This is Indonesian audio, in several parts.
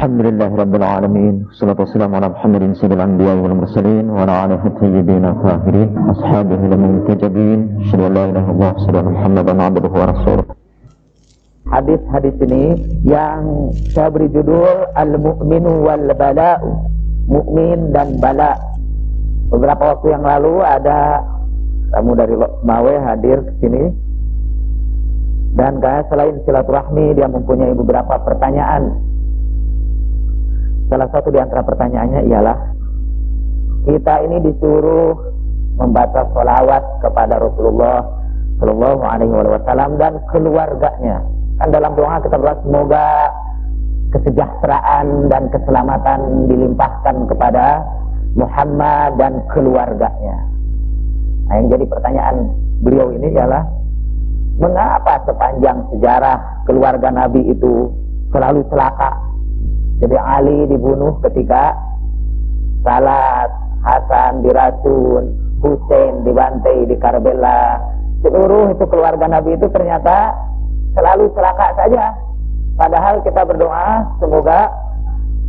Alhamdulillah Rabbil Alamin. Wassalatu wassalamu ala Muhammadin sayyidil anbiya wal mursalin wa ala alihi thayyibin tahirin ashabihi al muntajabin. Asyhadu an la ilaha illallah wa asyhadu anna Muhammadan abduhu wa rasuluh. Hadis-hadis ini yang saya beri judul Al-Mu'minu wal Bala'u, mukmin dan bala. Beberapa waktu yang lalu ada tamu dari Mawe hadir ke sini, dan selain silaturahmi dia mempunyai beberapa pertanyaan. Salah satu di antara pertanyaannya ialah, kita ini disuruh membaca sholawat kepada Rasulullah Shallallahu Alaihi Wasallam dan keluarganya. Kan dalam doa kita berdoa semoga kesejahteraan dan keselamatan dilimpahkan kepada Muhammad dan keluarganya. Nah, yang jadi pertanyaan beliau ini ialah, mengapa sepanjang sejarah keluarga Nabi itu selalu celaka? Jadi Ali dibunuh ketika salat, Hasan diracun, Hussein dibantai di Karbala. Seluruh itu keluarga Nabi itu ternyata selalu celaka saja. Padahal kita berdoa semoga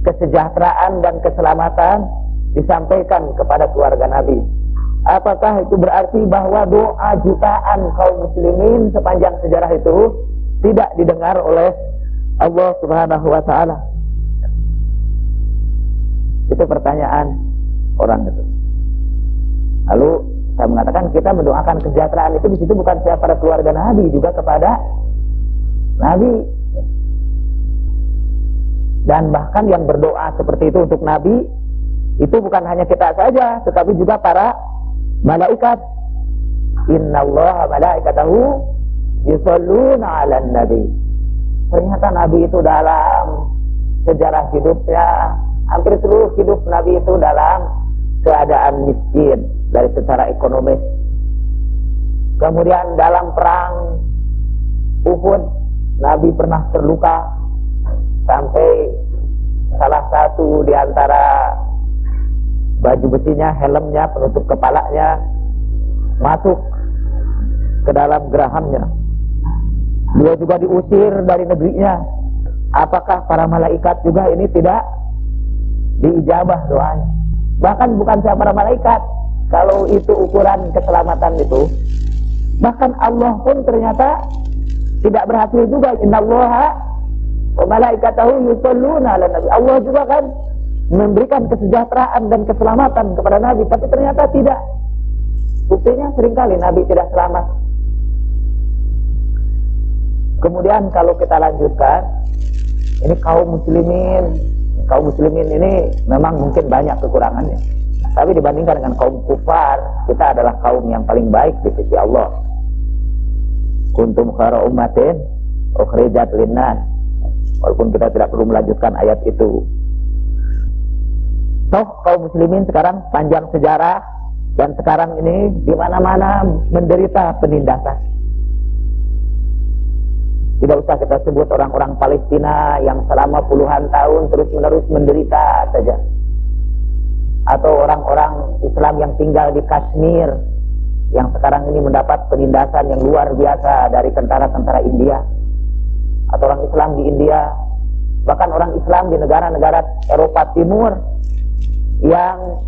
kesejahteraan dan keselamatan disampaikan kepada keluarga Nabi. Apakah itu berarti bahwa doa jutaan kaum muslimin sepanjang sejarah itu tidak didengar oleh Allah Subhanahu wa Ta'ala? Itu pertanyaan orang itu. Lalu saya mengatakan kita mendoakan kesejahteraan itu di situ bukan saja pada keluarga Nabi, juga kepada Nabi. Dan bahkan yang berdoa seperti itu untuk Nabi itu bukan hanya kita saja, tetapi juga para malaikat. Innallaha malaikatahu yusholluna 'alan nabi. Ternyata Nabi itu dalam sejarah hidupnya, hampir seluruh hidup Nabi itu dalam keadaan miskin dari secara ekonomis. Kemudian dalam perang Uhud, Nabi pernah terluka sampai salah satu di antara baju besinya, helmnya, penutup kepalanya masuk ke dalam gerahamnya. Dia juga diusir dari negerinya. Apakah para malaikat juga ini tidak diijabah doanya? Bahkan bukan saja para malaikat, kalau itu ukuran keselamatan itu, bahkan Allah pun ternyata tidak berhasil juga. Innallaha wa malaikatahu yusholluna 'alan nabi. Allah juga kan memberikan kesejahteraan dan keselamatan kepada Nabi, tapi ternyata tidak. Buktinya seringkali Nabi tidak selamat. Kemudian kalau kita lanjutkan, ini kaum muslimin ini memang mungkin banyak kekurangannya, tapi dibandingkan dengan kaum kufar, kita adalah kaum yang paling baik di sisi Allah. Kuntum khairu ummatin ukhrijat linnas. Walaupun kita tidak perlu melanjutkan ayat itu. Toh kaum muslimin sekarang panjang sejarah, dan sekarang ini di mana-mana menderita penindasan. Tidak usah kita sebut orang-orang Palestina yang selama puluhan tahun terus-menerus menderita saja, atau orang-orang Islam yang tinggal di Kashmir yang sekarang ini mendapat penindasan yang luar biasa dari tentara-tentara India, atau orang Islam di India, bahkan orang Islam di negara-negara Eropa Timur yang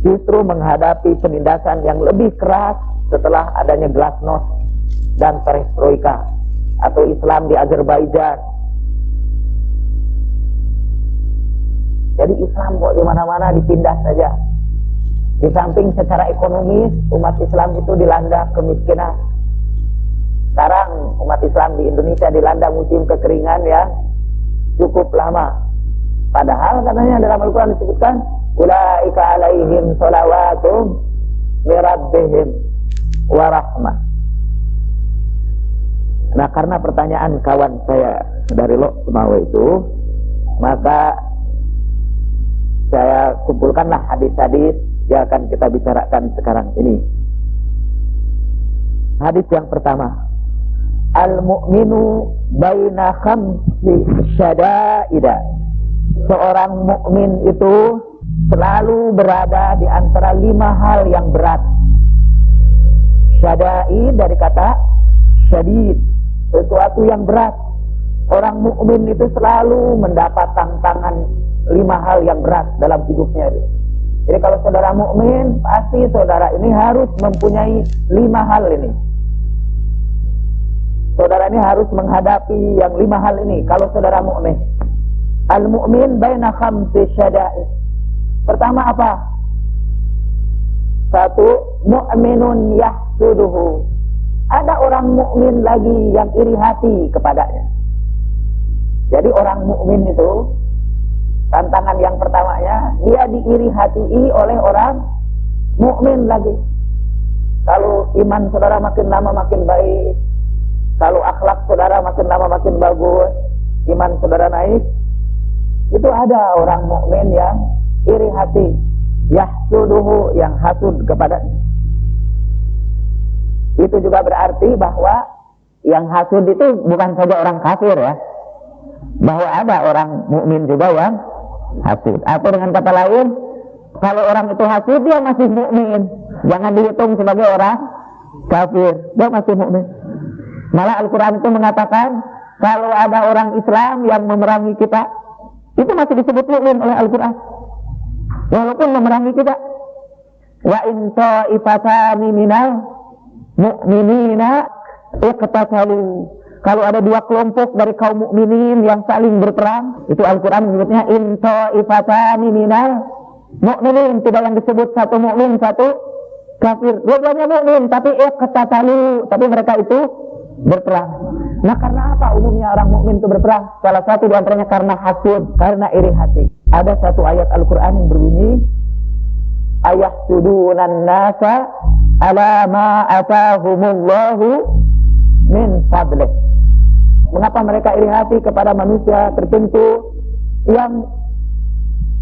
justru menghadapi penindasan yang lebih keras setelah adanya glasnost dan perestroika, atau Islam di Azerbaijan. Jadi Islam kok di mana-mana ditindas saja. Di samping secara ekonomis umat Islam itu dilanda kemiskinan. Sekarang umat Islam di Indonesia dilanda musim kekeringan yang cukup lama. Padahal katanya dalam Al-Quran disebutkan, ulaika alaihim sholawatum mirabbihim warahmah. Nah, karena pertanyaan kawan saya dari Mawe itu, maka saya kumpulkanlah hadis-hadis yang akan kita bicarakan sekarang ini. Hadis yang pertama, al-mu'minu baina khamsi syada'ida. Seorang mukmin itu selalu berada di antara 5 hal yang berat. Syada'id dari kata syadid, sesuatu yang berat. Orang mukmin itu selalu mendapat tantangan 5 hal yang berat dalam hidupnya. Jadi kalau saudara mukmin, pasti saudara ini harus mempunyai 5 hal ini. Saudara ini harus menghadapi yang 5 hal ini kalau saudara mukmin. Al-mu'min baina khamsi syada'id. Pertama apa? 1, mu'minun yahsuduhu. Ada orang mukmin lagi yang iri hati kepadanya. Jadi orang mukmin itu tantangan yang pertamanya, dia diiri hati oleh orang mukmin lagi. Kalau iman saudara makin lama makin baik, kalau akhlak saudara makin lama makin bagus, iman saudara naik, itu ada orang mukmin yang iri hati, yahsuduhu, yang hasud kepadanya. Itu juga berarti bahwa yang hasud itu bukan saja orang kafir ya, bahwa ada orang mukmin juga yang hasud. Atau dengan kata lain, kalau orang itu hasud, dia masih mukmin, jangan dihitung sebagai orang kafir, dia masih mukmin. Malah Al-Quran itu mengatakan kalau ada orang Islam yang memerangi kita, itu masih disebut mukmin oleh Al-Quran, walaupun memerangi kita. Wa in ta'ifatani minal mu'minina iqtatalu. Kalau ada 2 kelompok dari kaum mukminin yang saling berperang, itu Al-Quran menyebutnya in ta'ifatani minal mu'minin. Tidak yang disebut satu mukmin, satu kafir. Dua-duanya mukmin, tapi iqtatalu, tapi mereka itu berperang. Nah, karena apa umumnya orang mukmin itu berperang? Salah satu di antaranya karena hasud, karena iri hati. Ada satu ayat Al-Quran yang berbunyi, ayahsudunan nasa ala ma atahumullahu min fadlih. Mengapa mereka iri hati kepada manusia tertentu yang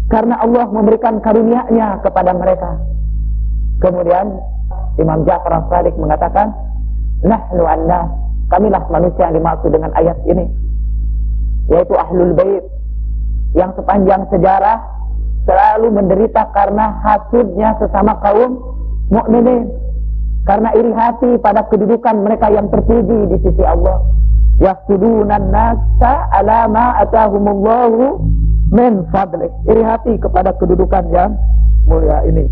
karena Allah memberikan karunia-Nya kepada mereka. Kemudian Imam Ja'far As-Shadiq mengatakan, nahnu annas, kamilah manusia yang dimaksud dengan ayat ini, yaitu ahlul bait, yang sepanjang sejarah selalu menderita karena hasudnya sesama kaum mukminin, karena iri hati pada kedudukan mereka yang terpuji di sisi Allah. Yahsudunan nasa ala ma atahumullahu min fadlih, iri hati kepada kedudukan yang mulia ini.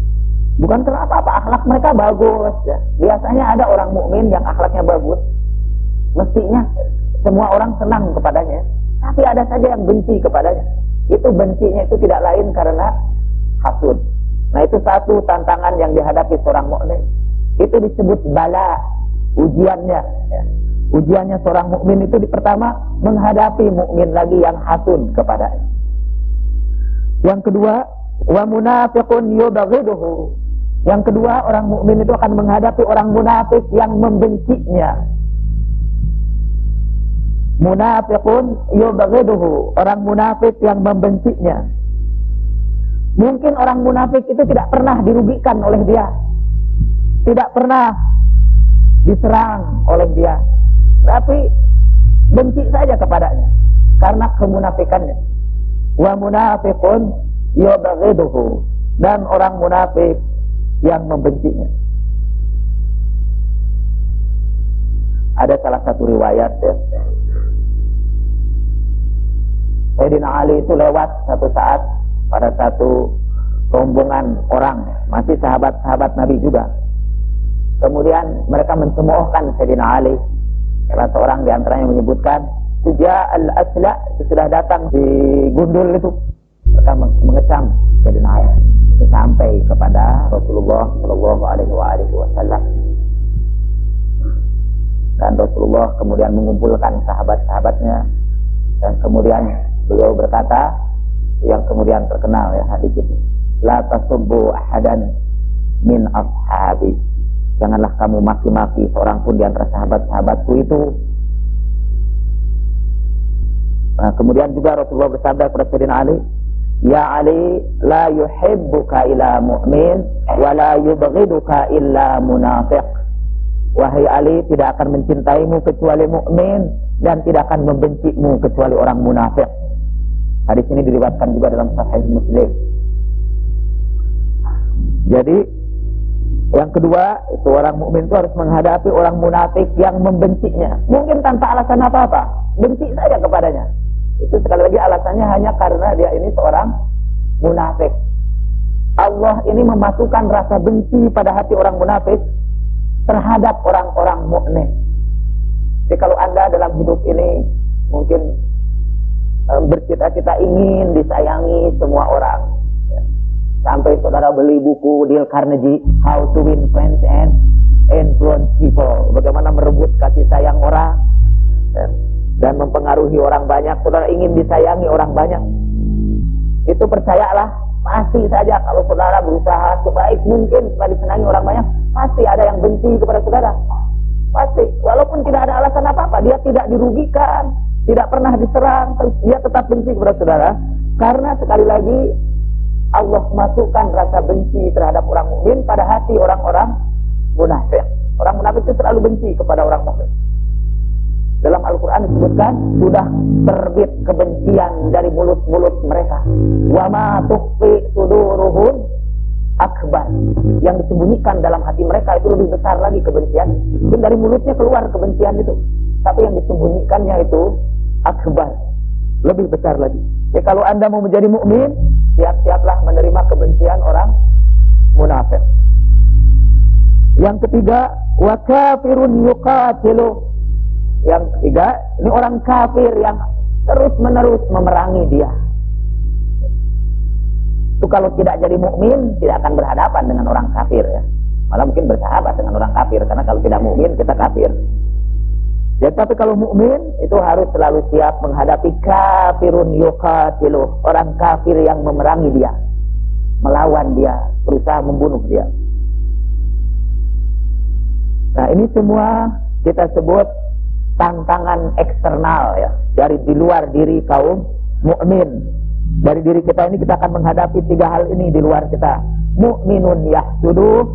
Bukan karena apa-apa, akhlak mereka bagus ya. Biasanya ada orang mukmin yang akhlaknya bagus, mestinya semua orang senang kepadanya, tapi ada saja yang benci kepadanya. Itu bencinya itu tidak lain karena hasud. Nah, itu satu tantangan yang dihadapi seorang mukmin. Itu disebut bala, ujiannya ya. Ujiannya seorang mukmin itu pertama menghadapi mukmin lagi yang hasud kepadanya. Yang kedua, wa munafiqun yubghiduhu. Yang kedua, orang mukmin itu akan menghadapi orang munafik yang membencinya. Munafiqun yubghiduhu, orang munafik yang membencinya. Mungkin orang munafik itu tidak pernah dirugikan oleh dia, tidak pernah diserang oleh dia, tapi benci saja kepadanya karena kemunafikannya. Wa munafiqun yubghiduhu, dan orang munafik yang membencinya. Ada salah satu riwayat ya, Sayyidina Ali itu lewat satu saat pada satu rombongan orang, masih sahabat-sahabat Nabi juga. Kemudian mereka mencemoohkan Sayyidina Ali. Salah seorang di antaranya menyebutkan, Suja al-Asla, sudah datang di gundul itu. Mereka mengecam Sayyidina Ali sampai kepada Rasulullah Shallallahu Alaihi Wasallam. Dan Rasulullah kemudian mengumpulkan sahabat-sahabatnya, dan kemudian beliau berkata, yang kemudian terkenal ya hadis itu, la tasubbu ahadan min ashabi, janganlah kamu maki-maki seorang pun di antara sahabat-sahabatku itu. Nah, kemudian juga Rasulullah bersabda kepada Sayyidina Ali, ya Ali, la yuhibbuka illa mu'min wa la yubghiduka illa munafiq. Wahai Ali, tidak akan mencintaimu kecuali mukmin dan tidak akan membencimu kecuali orang munafik. Hadis ini diriwayatkan juga dalam Sahih Muslim. Jadi yang kedua, itu orang mukmin itu harus menghadapi orang munafik yang membencinya. Mungkin tanpa alasan apa-apa. benci saja kepadanya. Itu sekali lagi alasannya hanya karena dia ini seorang munafik. Allah ini memasukkan rasa benci pada hati orang munafik terhadap orang-orang mukmin. Jadi kalau Anda dalam hidup ini mungkin bercita-cita ingin disayangi semua orang, ya. Sampai saudara beli buku Dale Carnegie, How to Win Friends and Influence People, bagaimana merebut kasih sayang orang, ya, dan mempengaruhi orang banyak. Saudara ingin disayangi orang banyak, itu percayalah, pasti saja kalau saudara berusaha sebaik mungkin supaya disenangi orang banyak, pasti ada yang benci kepada saudara. Pasti, walaupun tidak ada alasan apa-apa, dia tidak dirugikan, tidak pernah diserang, terus dia tetap benci kepada saudara. Karena sekali lagi Allah masukkan rasa benci terhadap orang mukmin pada hati orang-orang munafik. Orang munafik itu selalu benci kepada orang mukmin. Dalam Al-Quran disebutkan sudah terbit kebencian dari mulut-mulut mereka. Wa ma tukhfi suduruhum akbar. Yang disembunyikan dalam hati mereka itu lebih besar lagi kebencian. Mungkin dari mulutnya keluar kebencian itu, tapi yang disembunyikannya itu akbar, lebih besar lagi. Jadi kalau Anda mau menjadi mukmin, siap-siaplah menerima kebencian orang munafik. Yang ketiga, wa kafirun yuqatilu. Yang ketiga, ini orang kafir yang terus-menerus memerangi dia. Itu kalau tidak jadi mukmin tidak akan berhadapan dengan orang kafir, ya. Malah mungkin bersahabat dengan orang kafir, karena kalau tidak mukmin kita kafir. Ya, tapi kalau mukmin itu harus selalu siap menghadapi kafirun yuqatilu, orang kafir yang memerangi dia, melawan dia, berusaha membunuh dia. Nah, ini semua kita sebut tantangan eksternal, ya, dari di luar diri kaum mukmin. Dari diri kita ini kita akan menghadapi tiga hal ini di luar kita. Mu'minun yahsudu,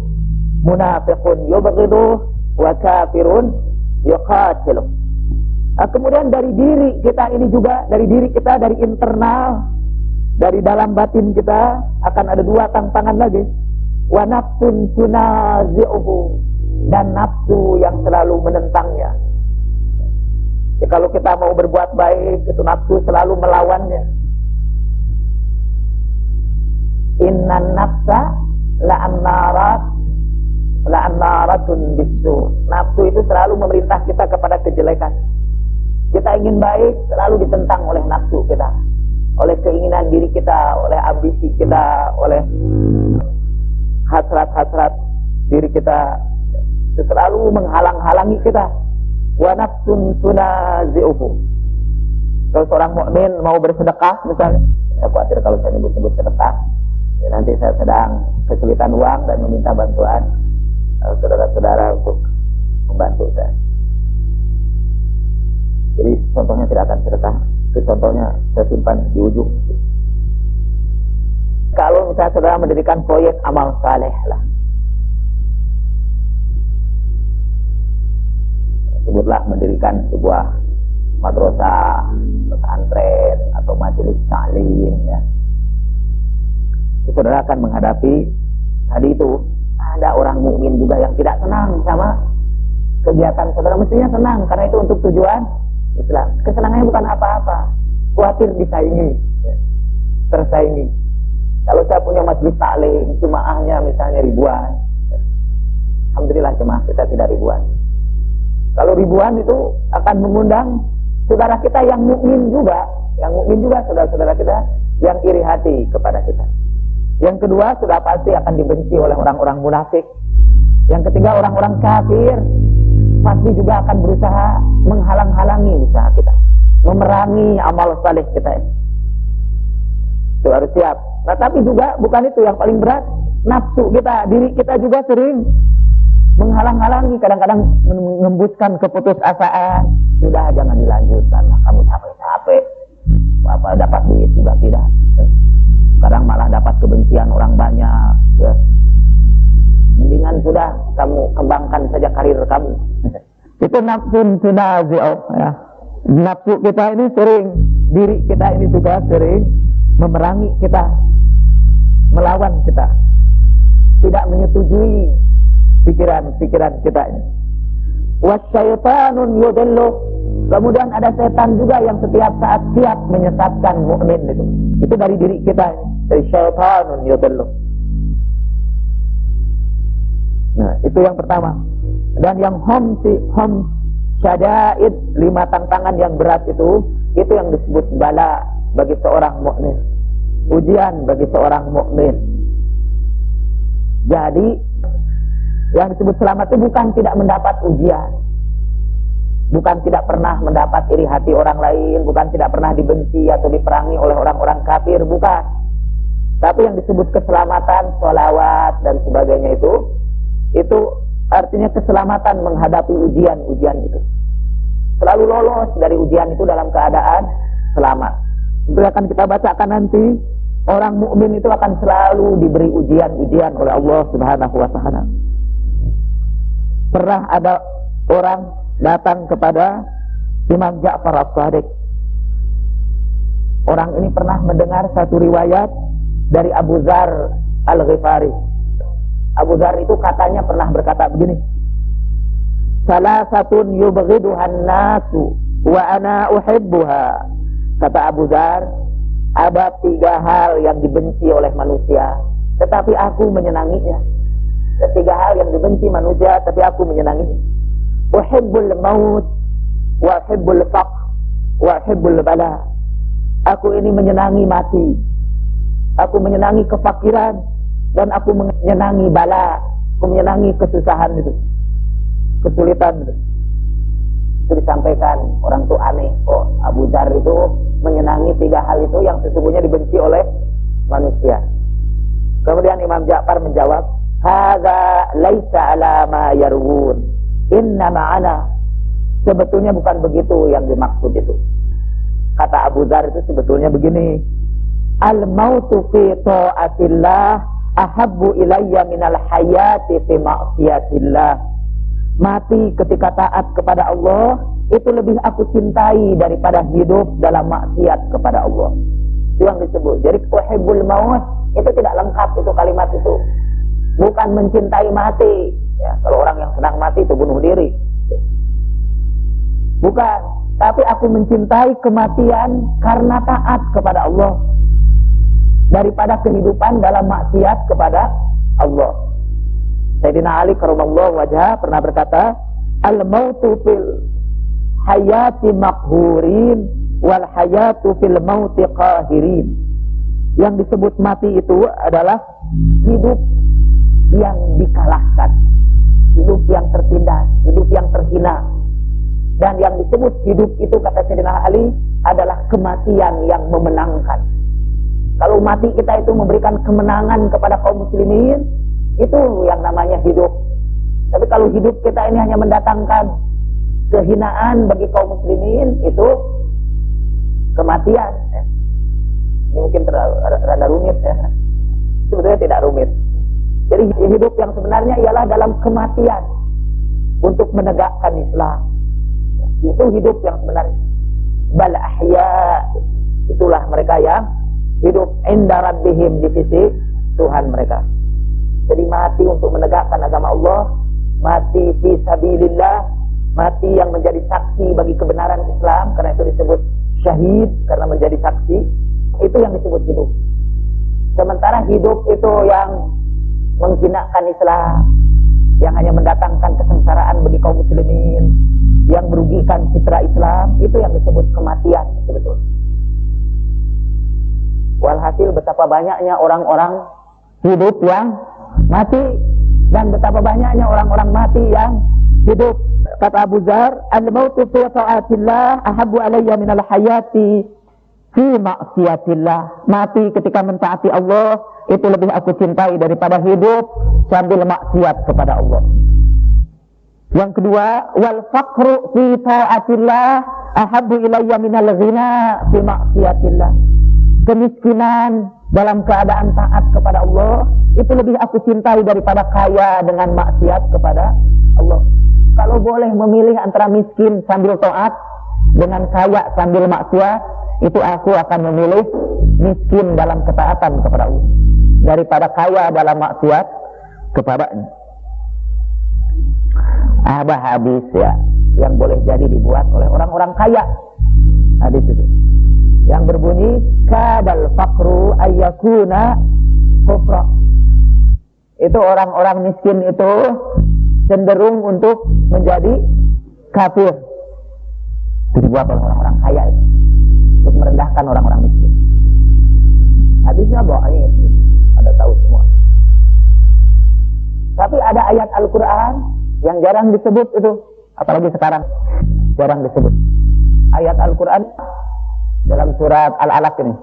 munafiqun yubghidu, wa kafirun yuqatilu. Nah, kemudian dari diri kita ini juga, dari diri kita, dari internal, dari dalam batin kita akan ada dua tantangan lagi. Wa nafsun tunazi'uhu, dan nafsu yang selalu menentangnya. Jadi kalau kita mau berbuat baik, itu nafsu selalu melawannya. Innan nafsa la'ammaratun bisu. Nafsu itu selalu memerintah kita kepada kejelekan. Kita ingin baik, selalu ditentang oleh nafsu kita, oleh keinginan diri kita, oleh ambisi kita, oleh hasrat-hasrat diri kita. Itu selalu menghalang-halangi kita. Wa nafsun tunazi'uhu. Kalau seorang mukmin mau bersedekah misalnya, saya khawatir kalau saya nyebut-nyebut sedekah, ya nanti saya sedang kesulitan uang dan meminta bantuan saudara-saudara untuk membantu saya. Jadi contohnya tidak akan sedekah, itu contohnya saya simpan di ujung. Kalau misalnya saudara mendirikan proyek amal saleh lah, sebutlah mendirikan sebuah madrasah, pesantren atau majelis taklim, ya. Saudara akan menghadapi tadi itu, ada orang mukmin juga yang tidak senang sama kegiatan saudara. Mestinya senang karena itu untuk tujuan Islam. Kesenangannya bukan apa-apa, khawatir disaingi, ya, tersaingi. Kalau saya punya majelis taklim, jemaahnya misalnya ribuan, ya. Alhamdulillah jemaah kita tidak ribuan. Kalau ribuan itu akan mengundang saudara kita yang mukmin juga, saudara-saudara kita yang iri hati kepada kita. Yang kedua, sudah pasti akan dibenci oleh orang-orang munafik. Yang ketiga, orang-orang kafir pasti juga akan berusaha menghalang-halangi usaha kita, memerangi amal saleh kita. Itu harus siap. Nah, tapi juga bukan itu yang paling berat. Nafsu kita, diri kita juga sering menghalang-halangi, kadang-kadang mengembuskan keputusasaan. Sudah, jangan dilanjutkan, kamu capek-capek, apa dapat duit juga tidak. Sekarang malah dapat kebencian orang banyak, ya. Mendingan sudah kamu kembangkan saja karir kamu. Itu nafsu tunazi'u, ya. Nafsu kita ini sering, diri kita ini juga sering memerangi kita, melawan kita, tidak menyetujui pikiran-pikiran kita ini. Wasyaitanun yudillu, Kemudian ada setan juga yang setiap saat siap menyesatkan mukmin itu. Itu dari diri kita, dari syaitanun yudillu. Nah, itu yang pertama. Dan yang hom syada'id, 5 tantangan yang berat itu yang disebut bala bagi seorang mukmin. Ujian bagi seorang mukmin. Jadi yang disebut selamat itu bukan tidak mendapat ujian, bukan tidak pernah mendapat iri hati orang lain, bukan tidak pernah dibenci atau diperangi oleh orang-orang kafir, bukan. Tapi yang disebut keselamatan, sholawat dan sebagainya itu artinya keselamatan menghadapi ujian-ujian itu. Selalu lolos dari ujian itu dalam keadaan selamat. Itu akan kita bacakan nanti. Orang mukmin itu akan selalu diberi ujian-ujian oleh Allah Subhanahu wa Ta'ala. Pernah ada orang datang kepada Imam Ja'far As-Shadiq. Orang ini pernah mendengar satu riwayat dari Abu Dzar Al-Ghifari. Abu Dzar itu katanya pernah berkata begini, salasatun yubghiduhan nasu wa ana uhibbuha. Kata Abu Dzar, ada 3 hal yang dibenci oleh manusia, tetapi aku menyenanginya. 3 hal yang dibenci manusia, tapi aku menyenanginya. Uhibbul maut, wa uhibbul faqr, wa uhibbul bala. Aku ini menyenangi mati. Aku menyenangi kefakiran, dan aku menyenangi bala. Aku menyenangi kesusahan itu, kesulitan itu. Itu disampaikan, orang itu aneh kok Abu Dzar itu menyenangi 3 hal itu yang sesungguhnya dibenci oleh manusia. Kemudian Imam Ja'far menjawab, hadza laisa ala ma yarwun, inna ma'ana. Sebetulnya bukan begitu yang dimaksud itu. Kata Abu Dzar itu sebetulnya begini, al mautu fi ta'atillah ahabbu ilayya minal hayati fi ma'siyatillah. Mati ketika taat kepada Allah itu lebih aku cintai daripada hidup dalam maksiat kepada Allah. Itu yang disebut. Jadi uhibbul maut itu tidak lengkap itu kalimat itu. Bukan mencintai mati. Ya, kalau orang yang senang mati itu bunuh diri. Bukan. Tapi aku mencintai kematian karena taat kepada Allah daripada kehidupan dalam maksiat kepada Allah. Sayyidina Ali karramallahu wajhah pernah berkata, al-mautu fil hayati maqhurin wal hayatu fil mauti qahirin. Yang disebut mati itu adalah hidup yang dikalahkan, hidup yang tertindas, hidup yang terhina. Dan yang disebut hidup itu, kata Sayyidina Ali, adalah kematian yang memenangkan. Kalau mati kita itu memberikan kemenangan kepada kaum muslimin, itu yang namanya hidup. Tapi kalau hidup kita ini hanya mendatangkan kehinaan bagi kaum muslimin, itu kematian. Ini mungkin rada rumit ya. Sebetulnya tidak rumit. Jadi hidup yang sebenarnya ialah dalam kematian untuk menegakkan Islam. Itu hidup yang sebenarnya. Bal ahya, itulah mereka yang hidup inda rabbihim, di sisi Tuhan mereka. Jadi mati untuk menegakkan agama Allah, mati fi sabilillah, mati yang menjadi saksi bagi kebenaran Islam, karena itu disebut syahid, karena menjadi saksi. Itu yang disebut hidup. Sementara hidup itu yang menghinakan Islam, yang hanya mendatangkan kesengsaraan bagi kaum muslimin, yang merugikan citra Islam, itu yang disebut kematian sebetulnya. Walhasil betapa banyaknya orang-orang hidup yang mati, dan betapa banyaknya orang-orang mati yang hidup. Kata Abu Dzar, al-mautu fi ta'atillah ahabbu alayya minal hayati fi ma'siyatillah. Mati ketika mentaati Allah itu lebih aku cintai daripada hidup sambil maksiat kepada Allah. Yang kedua, wal faqru fi ta'atillah ahabbu ilayya minal ghina fi ma'siyatillah. Kemiskinan dalam keadaan taat kepada Allah itu lebih aku cintai daripada kaya dengan maksiat kepada Allah. Kalau boleh memilih antara miskin sambil taat dengan kaya sambil maksiat, itu aku akan memilih miskin dalam ketaatan kepada Allah daripada kaya dalam maksiat kepadanya. Habis ya. yang boleh jadi dibuat oleh orang-orang kaya. Hadis itu yang berbunyi kadal faqru ayyakuna kufra. Itu orang-orang miskin itu cenderung untuk menjadi kafir. Itu dibuat oleh orang-orang kaya itu, untuk merendahkan orang-orang miskin. Hadisnya dhaif, ada tahu semua. Tapi ada ayat Al-Quran yang jarang disebut itu, apalagi sekarang jarang disebut. Ayat Al-Quran dalam surat Al-Alaq ini.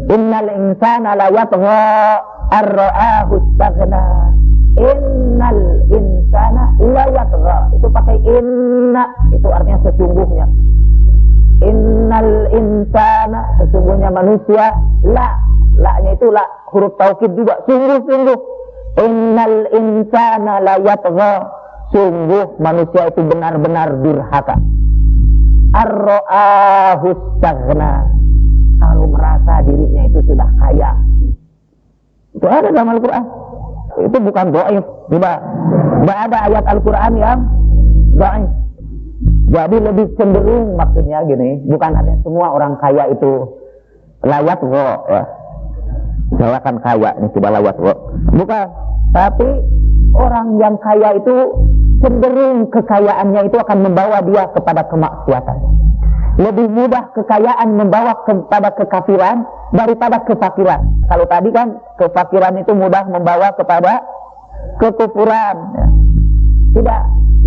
Innal insana la yatgha ar-ra'ahu istaghna. Innal insana la yatgha. Itu pakai inna, itu artinya sesungguhnya. Innal insana, sesungguhnya manusia, la-nya itu la, huruf taukid juga, sungguh-sungguh. Innal insana la yatgha. Sungguh manusia itu benar-benar durhaka. Ar-ra'ahu istaghna. Kalau merasa dirinya itu sudah kaya. Itu ada dalam Al-Quran. Itu bukan dhaif. Tidak ada ayat Al-Quran yang dhaif. Jadi lebih cenderung maksudnya gini, bukan ada semua orang kaya itu lawat kok ya. Misalkan kaya ini tidak lawat kok. Bukan. Tapi orang yang kaya itu cenderung kekayaannya itu akan membawa dia kepada kemaksiatan. Lebih mudah kekayaan membawa kepada kekafiran daripada kefakiran. Kalau tadi kan kefakiran itu mudah membawa kepada kekufuran. Ya. Tidak,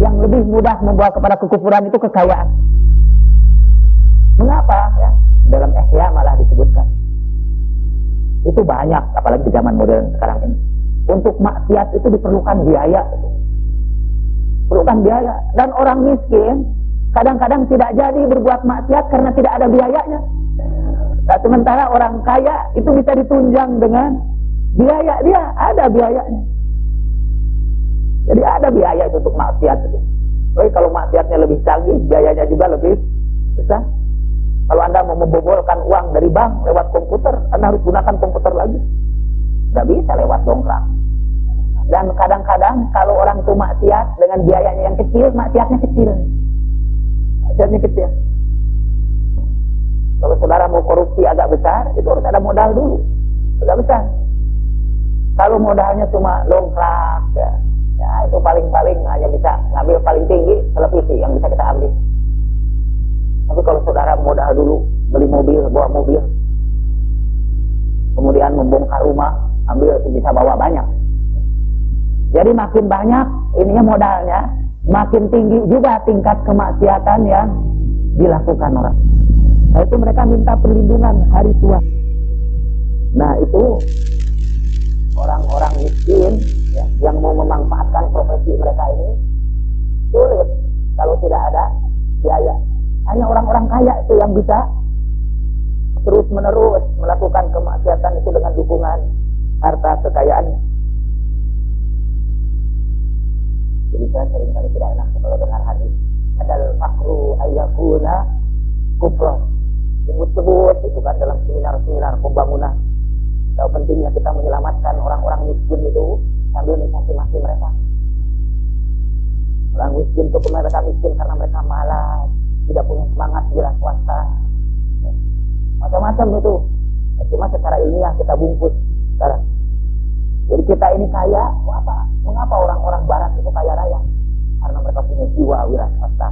yang lebih mudah membawa kepada kekufuran itu kekayaan. Mengapa? Ya? Dalam Ihya malah disebutkan. Itu banyak, apalagi di zaman modern sekarang ini. Untuk maksiat itu diperlukan biaya. Perlukan biaya. Dan orang miskin kadang-kadang tidak jadi berbuat maksiat karena tidak ada biayanya. Nah, sementara orang kaya itu bisa ditunjang dengan biaya, dia ada biayanya. Jadi ada biaya itu untuk maksiat itu. Tapi kalau maksiatnya lebih canggih, biayanya juga lebih besar. Kalau Anda mau membobolkan uang dari bank lewat komputer, Anda harus gunakan komputer lagi. Tidak bisa lewat dongkrak. Dan kadang-kadang kalau orang itu maksiat dengan biayanya yang kecil, maksiatnya kecil. Maksiatnya kecil. Kalau saudara mau korupsi agak besar, itu harus ada modal dulu. Agak besar. Kalau modalnya cuma dongkrak, ya itu paling-paling hanya bisa ngambil paling tinggi televisi yang bisa kita ambil. Tapi kalau saudara modal dulu, beli mobil, bawa mobil, kemudian membongkar rumah, ambil bisa bawa banyak. Jadi makin banyak ininya modalnya, makin tinggi juga tingkat kemaksiatan yang dilakukan orang. Nah itu mereka minta perlindungan hari tua. Nah itu orang-orang miskin ya, yang mau memanfaatkan profesi mereka ini sulit kalau tidak ada biaya. Hanya orang-orang kaya itu yang bisa terus-menerus melakukan kemaksiatan itu dengan dukungan harta kekayaannya. Jadi saya seringkali tidak enak kalau dengar hadis adal fakru ayyakuna kufra. Sebut-sebut itu kan dalam seminar-seminar pembangunan. Tahu pentingnya kita menyelamatkan orang-orang miskin itu sambil mengcaci-maki mereka. Orang miskin itu mereka miskin karena mereka malas, tidak punya semangat wira swasta. Macam-macam itu. Cuma secara ilmiah kita bungkus sekarang. Jadi kita ini kaya, mengapa orang-orang barat itu kaya raya? Karena mereka punya jiwa wira swasta.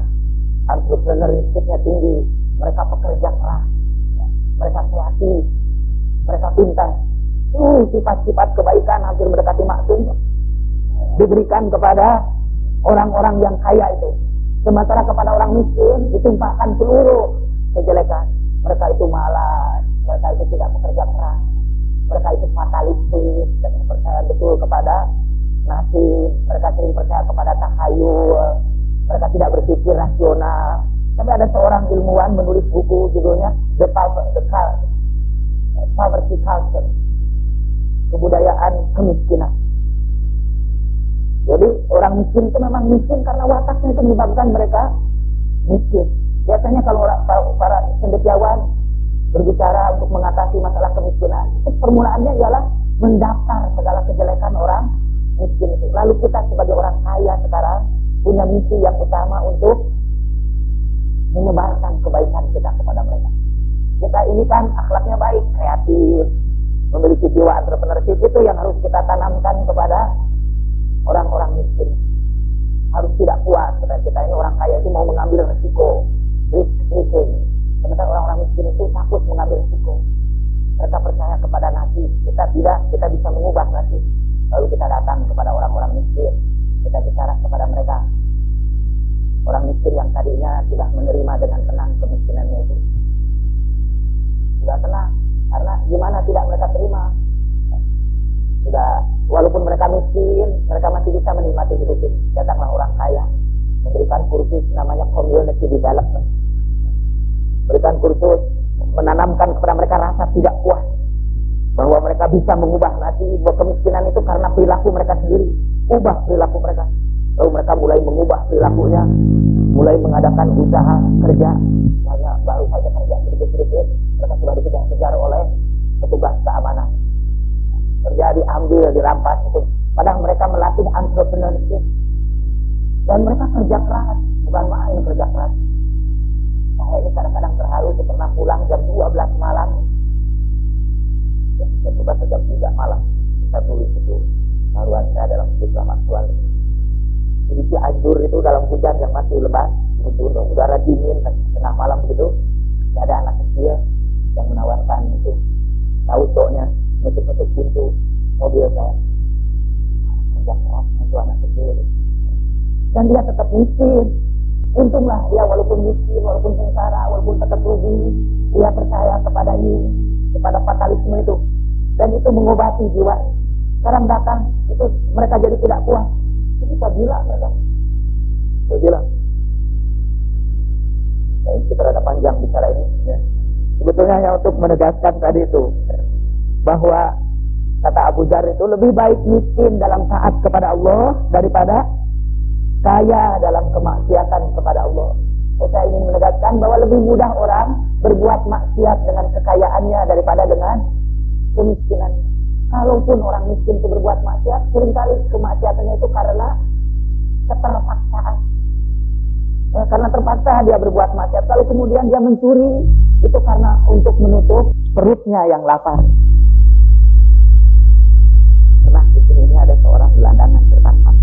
Entrepreneurship-nya tinggi, mereka pekerja keras, mereka kreatif, mereka pintar. Sifat-sifat kebaikan hampir mendekati maksum diberikan kepada orang-orang yang kaya itu. Sementara kepada orang miskin ditimpakan seluruh kejelekan. Mereka itu malas, mereka itu tidak bekerja keras, mereka itu fatalistis dan percaya betul kepada nasib, mereka sering percaya kepada takhayul, mereka tidak berpikir rasional. Tapi ada seorang ilmuwan menulis buku judulnya The Poverty Culture, kebudayaan kemiskinan. Jadi orang miskin itu memang miskin karena wataknya itu menyebabkan mereka miskin. Biasanya kalau para cendekiawan berbicara untuk mengatasi masalah kemiskinan, itu permulaannya ialah mendaftar segala kejelekan orang miskin itu. Lalu kita sebagai orang kaya sekarang punya punya misi yang utama untuk menyebarkan kebaikan kita kepada mereka. Kita ini kan akhlaknya baik, kreatif, memiliki jiwa entrepreneurship, itu yang harus kita tanamkan kepada orang-orang miskin. Harus tidak puas karena kita ini orang kaya itu mau mengambil resiko, risk-taking. Sementara orang-orang miskin itu takut mengambil resiko. Mereka percaya kepada nasib, kita tidak, kita bisa mengubah nasib. Lalu kita datang kepada orang-orang miskin, kita bicara kepada mereka. Orang miskin yang tadinya sudah menerima dengan tenang kemiskinannya itu, sudah tenang, karena gimana tidak mereka terima. Sudah, walaupun mereka miskin, mereka masih bisa menikmati hidup. Datanglah orang kaya, memberikan kursus namanya community development, berikan kursus, menanamkan kepada mereka rasa tidak puas bahwa mereka bisa mengubah nasib kemiskinan itu karena perilaku mereka sendiri. Ubah perilaku mereka. Lalu mereka mulai mengubah perilakunya, mulai mengadakan usaha kerja. Hanya baru saja kerja sedikit-sedikit, mereka sudah dikejar-kejar oleh petugas keamanan. Kerja diambil, dirampas itu. Padahal mereka melatih entrepreneurship. Dan mereka kerja keras, bukan main kerja keras. Saya ini kadang-kadang terharu, saya pernah pulang jam 12 malam. Jam 12 atau jam 3 malam. Saya tulis itu haruan saya dalam siswa aktual. Jadi Cianjur itu dalam hujan yang masih lebat, udara dingin, tengah malam begitu, ada anak kecil yang menawarkan itu tautoknya menutup pintu mobil saya. Kerja keras itu anak kecil itu. Dan dia tetap miskin. Untunglah dia walaupun miskin, walaupun sengsara, walaupun tetap rugi, dia percaya kepada ini, kepada fatalisme itu. Dan itu mengobati jiwa. Sekarang datang, itu mereka jadi tidak puas. Itu bisa gila mereka. Bisa gila. Nah, kita ada panjang bicara ini. Ya. Sebetulnya hanya untuk menegaskan tadi itu, bahwa kata Abu Dzar itu lebih baik miskin dalam taat kepada Allah daripada kaya dalam kemaksiatan kepada Allah. Saya ingin menegaskan bahwa lebih mudah orang berbuat maksiat dengan kekayaannya daripada dengan kemiskinan. Kalaupun orang miskin itu berbuat maksiat, seringkali kemaksiatannya itu karena keterpaksaan. Ya, karena terpaksa dia berbuat maksiat. Lalu kemudian dia mencuri, itu karena untuk menutup perutnya yang lapar. Pernah di sini ada seorang gelandangan tertangkap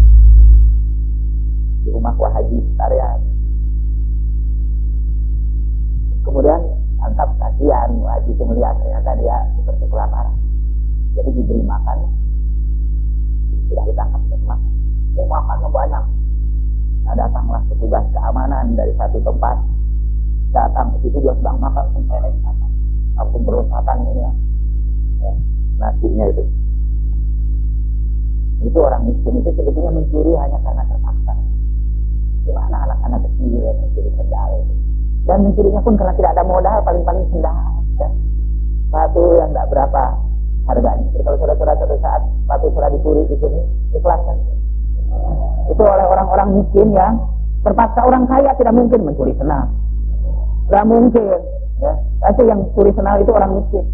di rumah Wah Haji Tarian. Kemudian tangkap, kasihan Wah Haji itu melihat ternyata dia seperti kelaparan. Jadi diberi makan, tidak ditangkap makan. Dia makan banyak. Nah, datanglah petugas keamanan dari satu tempat. Datang ke situ dia sedang makan sempereng, langsung berusakan ini ya, nasinya itu. Itu orang miskin itu sebetulnya mencuri hanya karena terpaksa. Gimana anak-anak kecil yang mencuri sendal itu. Dan mencurinya pun karena tidak ada modal, paling-paling sendal. Ya. Satu yang tidak berapa harganya. Jadi kalau saudara-saudara satu saat sepatu sudah dicuri di sini, ikhlaskan. Itu oleh orang-orang miskin yang terpaksa. Orang kaya tidak mungkin mencuri senal. Tidak mungkin. Ya. Tapi yang curi senal itu orang miskin.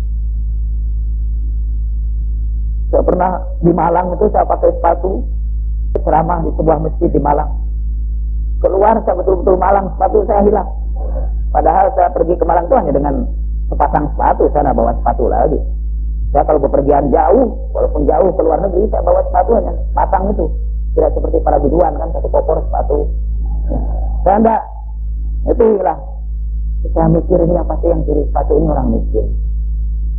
Saya pernah di Malang itu saya pakai sepatu ceramah di sebuah masjid di Malang. Keluar saya betul-betul Malang, sepatu saya hilang. Padahal saya pergi ke Malang itu hanya dengan sepasang sepatu, saya tidak bawa sepatu lagi. Saya kalau bepergian jauh, walaupun jauh ke luar negeri, saya bawa sepatu hanya pasang itu. Tidak seperti para biduan kan, satu koper sepatu. Saya enggak, itu hilang. Saya mikir ini apa sih yang curi sepatu ini orang miskin.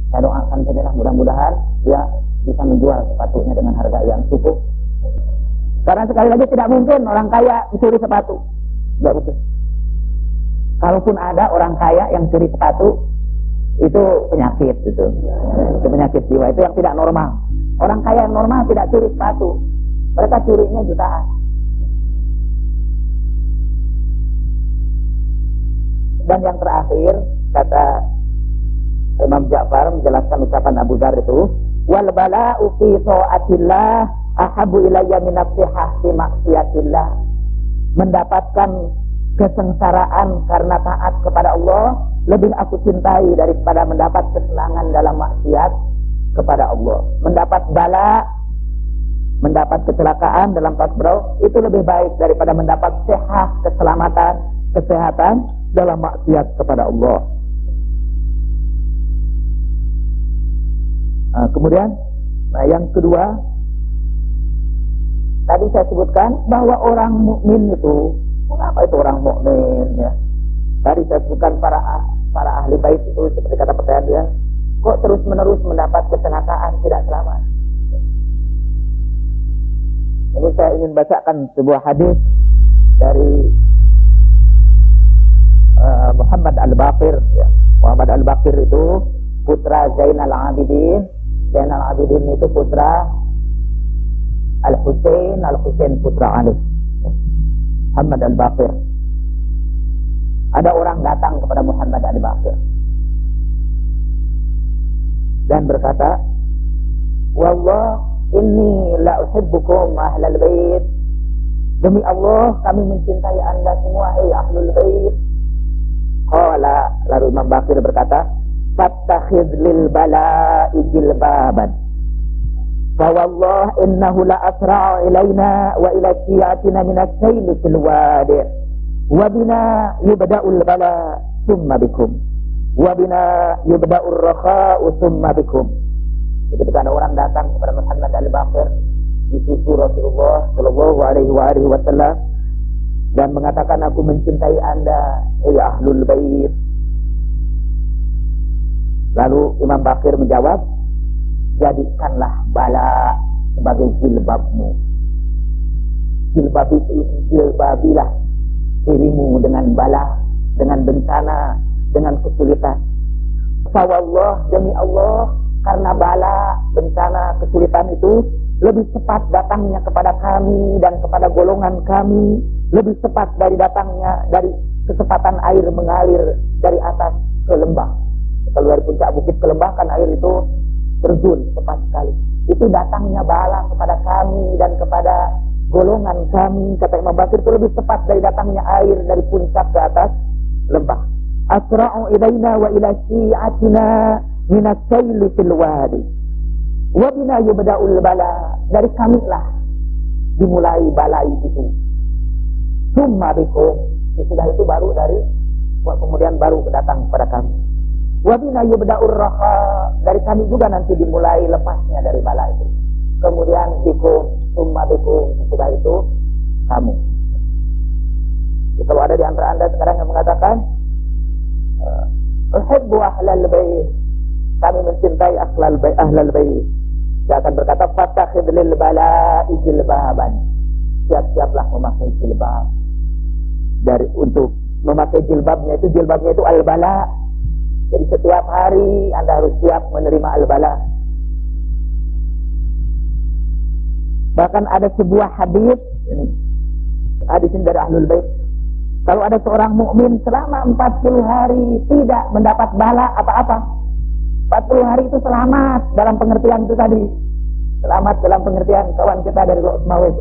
Saya doakan saja mudah-mudahan dia bisa menjual sepatunya dengan harga yang cukup. Karena sekali lagi tidak mungkin orang kaya mencuri sepatu. Tidak mungkin. Kalaupun ada orang kaya yang curi sepatu, itu penyakit itu penyakit jiwa, itu yang tidak normal. Orang kaya yang normal tidak curi sepatu, mereka curinya jutaan. Dan yang terakhir kata Imam Ja'far menjelaskan ucapan Abu Dzar itu, wal bala'u fi ta'atillah ahabu ilayya min nafsihah fi maksiatillah. Mendapatkan kesengsaraan karena taat kepada Allah lebih aku cintai daripada mendapat kesenangan dalam maksiat kepada Allah. Mendapat bala mendapat kecelakaan dalam tasbro itu lebih baik daripada mendapat kesehatan dalam maksiat kepada Allah. Kemudian, yang kedua, tadi saya sebutkan bahwa orang mukmin itu, mengapa itu orang mukmin ya? Tadi saya sebutkan para ahli bait itu seperti kata pertanyaan dia, kok terus menerus mendapat kecelakaan tidak selamat? Ini saya ingin bacakan sebuah hadis dari Muhammad Al-Baqir ya. Muhammad Al-Baqir itu putra Zainal Abidin. Zainal Abidin itu putra Al-Husain, Al-Husain putra Ali. Muhammad Al-Baqir. Ada orang datang kepada Muhammad Al-Baqir dan berkata, "Wallah, inni la uhibbukum ahlal bait." Demi Allah, kami mencintai Anda semua, hai ahlul bait. Qala, lalu Imam Baqir berkata, "Fattakhidh lil bala'i jilbaban. Fa wallah innahu la asra'u ilaina wa ila syi'atina min as-sayl fil wadi'. Wa bina yubda'ul bala' thumma bikum. Wa bina yubda'ur rakha'u thumma bikum." Ketika ada orang datang kepada Muhammad Al-Baqir di susu Rasulullah sallallahu alaihi wasallam dan mengatakan, "Aku mencintai Anda, hai ahlul bait." Lalu Imam Baqir menjawab, "Jadikanlah bala sebagai jilbabmu. Jilbabilah dirimu dengan bala, dengan bencana, dengan kesulitan. Fawallah, demi Allah, karena bala, bencana, kesulitan itu lebih cepat datangnya kepada kami dan kepada golongan kami, lebih cepat dari datangnya dari kecepatan air mengalir dari atas ke lembah. Kalau dari puncak bukit ke lembah kan air itu terjun cepat sekali. Itu datangnya bala kepada kami dan kepada golongan kami," kata Imam Baqir, itu lebih cepat dari datangnya air dari puncak ke atas lembah. "Asra'u ilaina wa ila syi'atina minas sayli fil wadi. Wa bina yubda'ul bala." Dari kamilah dimulai bala itu. "Tsumma bikum." Sesudah itu baru kemudian baru datang kepada kami. "Wa bina yubda'ur raha." Dari kami juga nanti dimulai lepasnya dari bala itu. Kemudian bikum, tsumma bikum. Sesudah itu kamu. Jadi, kalau ada di antara Anda sekarang yang mengatakan, "Uhibbu ahlal bait." Kami mencintai ahlal bait. Dia akan berkata, "Fattakhidh lil bala'i jilbaban." Siap-siaplah memakai jilbab. Untuk memakai jilbabnya itu al-bala. Jadi setiap hari Anda harus siap menerima al-bala. Bahkan ada sebuah hadis ini dari ahlul bait. Kalau ada seorang mukmin selama 40 hari tidak mendapat bala apa-apa, 40 hari itu selamat dalam pengertian itu tadi. Selamat dalam pengertian kawan kita dari Mawid.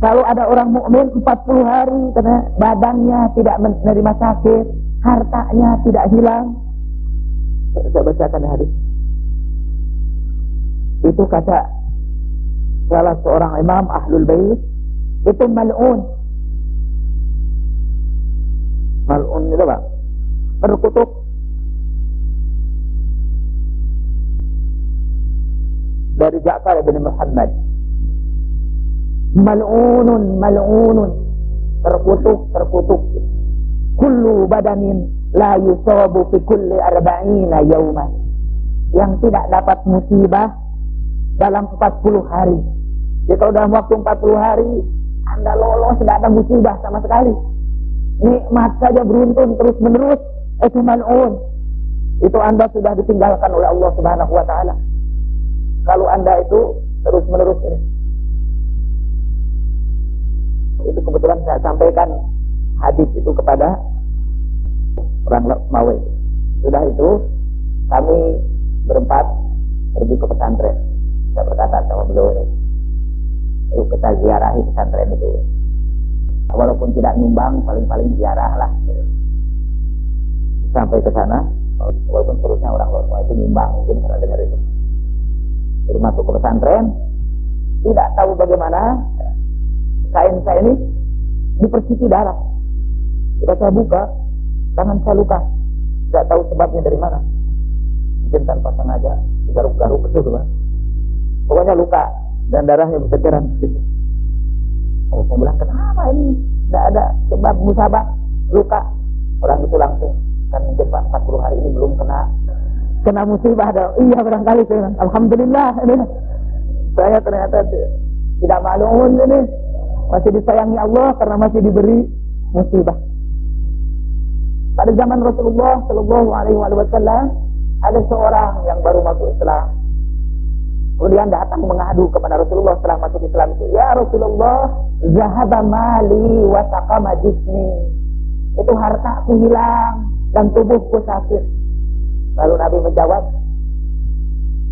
Kalau ada orang mukmin 40 hari karena badannya tidak menerima sakit, hartanya tidak hilang. Saya bacakan hadis. Itu kata salah seorang imam ahlul bait, itu mal'un. Mal'un itu apa? Terkutuk. Dari Ja'far bin Muhammad. Mal'unun. Terkutuk. Kullu badanin la yusabu fi kulli 40 yawman. Yang tidak dapat musibah dalam 40 hari. Jadi kalau dalam waktu 40 hari Anda lolos, tidak ada musibah sama sekali, nikmat saja beruntun terus menerus, itu mal'un. Itu Anda sudah ditinggalkan oleh Allah Subhanahu wa taala. Kalau Anda itu terus menerus ini. Itu kebetulan saya sampaikan hadis itu kepada orang Mawe. Sudah itu kami berempat pergi ke pesantren. Saya berkata sama beliau, "Yuk kita ziarahi pesantren itu. Walaupun tidak nyumbang, paling-paling ziarah lah." Sampai ke sana, walaupun terusnya orang luar itu nyumbang mungkin karena dengar itu. Jadi masuk ke pesantren, tidak tahu bagaimana kain saya ini diperciki darah. Ketika saya buka, tangan saya luka, tidak tahu sebabnya dari mana. Mungkin tanpa sengaja garuk-garuk itu kan. Pokoknya luka dan darahnya berceceran gitu. Oh, saya bilang, kenapa ini? Tidak ada sebab musabah luka. Orang itu langsung, kan mungkin Pak 40 hari ini belum kena musibah. Iya barangkali saya bilang, alhamdulillah ini saya ternyata tidak maklum ini, masih disayangi Allah karena masih diberi musibah. Pada zaman Rasulullah Shallallahu Alaihi Wasallam ada seorang yang baru masuk Islam. Kemudian datang mengadu kepada Rasulullah setelah masuk Islam itu, ya Rasulullah, zahaba mali wa saqama jismi. Itu hartaku hilang dan tubuhku sakit. Lalu Nabi menjawab,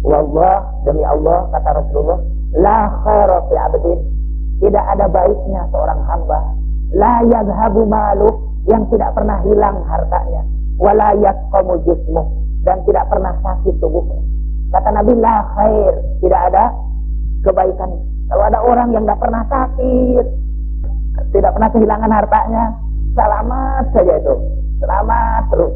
wallah, demi Allah, kata Rasulullah, la khaira fi 'abdin, tidak ada baiknya seorang hamba, la yadhhabu maluh, yang tidak pernah hilang hartanya, wala yasqamu jismuh, dan tidak pernah sakit tubuhnya. Kata Nabi, la khair, tidak ada kebaikan. Kalau ada orang yang tidak pernah sakit, tidak pernah kehilangan hartanya, selamat saja itu, selamat terus.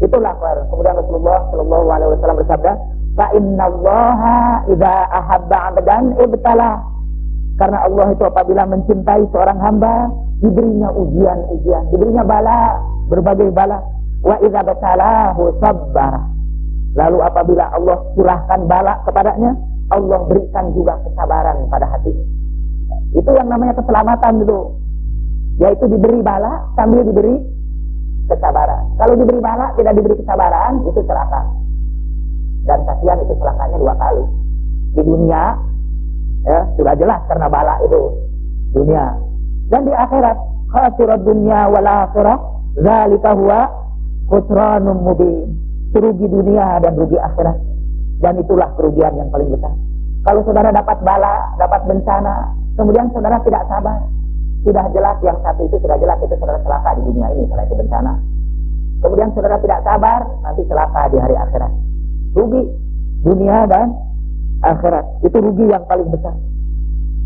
Itulah khair. Kemudian Rasulullah Shallallahu Alaihi Wasallam bersabda, fa innallaha idza ahabba 'abdan ibtala. Karena Allah itu apabila mencintai seorang hamba, diberinya ujian-ujian, diberinya bala, berbagai bala. Wa idza batalahu sabbar. Lalu apabila Allah curahkan bala kepadanya, Allah berikan juga kesabaran pada hatinya. Itu yang namanya keselamatan itu. Yaitu diberi bala sambil diberi kesabaran. Kalau diberi bala tidak diberi kesabaran, itu celaka. Dan kasihan itu celakanya 2 kali. Di dunia, ya, sudah jelas karena bala itu dunia. Dan di akhirat, khasirat dunya wal akhirah, zalika huwa khusranun mubin. Rugi dunia dan rugi akhirat. Dan itulah kerugian yang paling besar. Kalau saudara dapat bala, dapat bencana, kemudian saudara tidak sabar, sudah jelas yang satu itu sudah jelas itu saudara celaka di dunia ini karena itu bencana. Kemudian saudara tidak sabar, nanti celaka di hari akhirat. Rugi dunia dan akhirat. Itu rugi yang paling besar.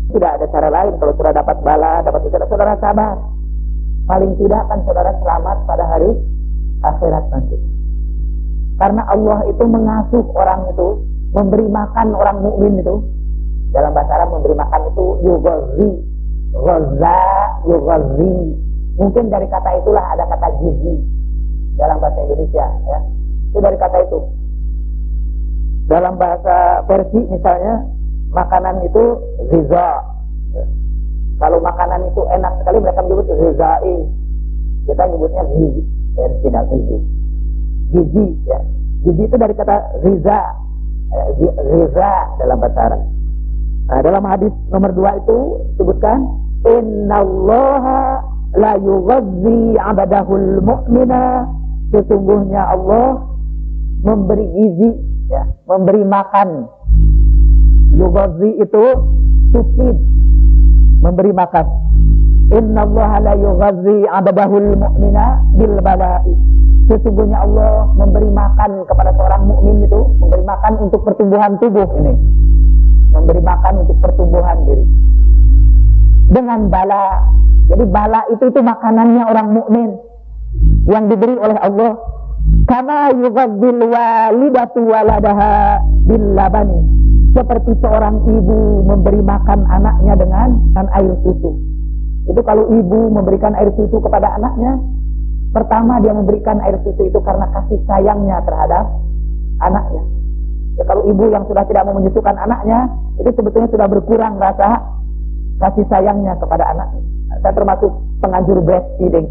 Tidak ada cara lain kalau saudara dapat bala, dapat bencana, saudara sabar. Paling tidak kan saudara selamat pada hari akhirat nanti. Karena Allah itu mengasuh orang itu, memberi makan orang mukmin itu. Dalam bahasa Arab memberi makan itu yughazzi, ghazza, yughazzi. Mungkin dari kata itulah ada kata gizi dalam bahasa Indonesia, ya. Itu dari kata itu. Dalam bahasa Persia misalnya, makanan itu ghiza. Kalau makanan itu enak sekali mereka menyebut ghizai. Kita menyebutnya gizi, tidak gizi. Gizi, ya. Gizi itu dari kata riza, riza dalam bahasa Arab. Nah, dalam hadis nomor 2 itu disebutkan, innallaha la yughazzi 'abdahul mu'mina. Sesungguhnya Allah memberi gizi, ya, memberi makan. Yughazzi itu tufid, memberi makan. Innallaha la yughazzi 'abdahul mu'mina bil bala'i. Sesungguhnya Allah memberi makan kepada seorang mukmin itu, memberi makan untuk pertumbuhan tubuh ini, memberi makan untuk pertumbuhan diri dengan bala. Jadi bala itu makanannya orang mukmin yang diberi oleh Allah. Kama yughazzil walidatu waladaha bil labani. Seperti seorang ibu memberi makan anaknya dengan air susu. Itu kalau ibu memberikan air susu kepada anaknya, pertama dia memberikan air susu itu karena kasih sayangnya terhadap anaknya. Ya, kalau ibu yang sudah tidak mau menyusukan anaknya, itu sebetulnya sudah berkurang rasa kasih sayangnya kepada anaknya. Saya termasuk penganjur breastfeeding.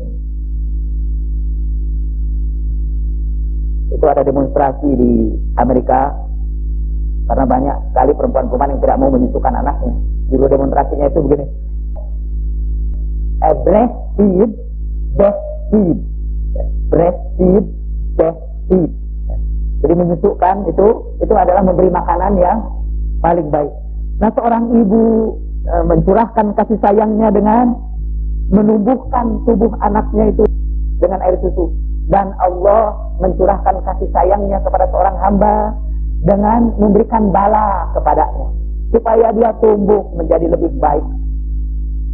Itu ada demonstrasi di Amerika karena banyak sekali perempuan-perempuan yang tidak mau menyusukan anaknya. Judul demonstrasinya itu begini: breastfeed, breastfeed. Breastfeed, breastfeed. Jadi menyusukan itu adalah memberi makanan yang paling baik. Nah, seorang ibu mencurahkan kasih sayangnya dengan menumbuhkan tubuh anaknya itu dengan air susu, dan Allah mencurahkan kasih sayangnya kepada seorang hamba dengan memberikan bala kepadanya. supaya dia tumbuh menjadi lebih baik.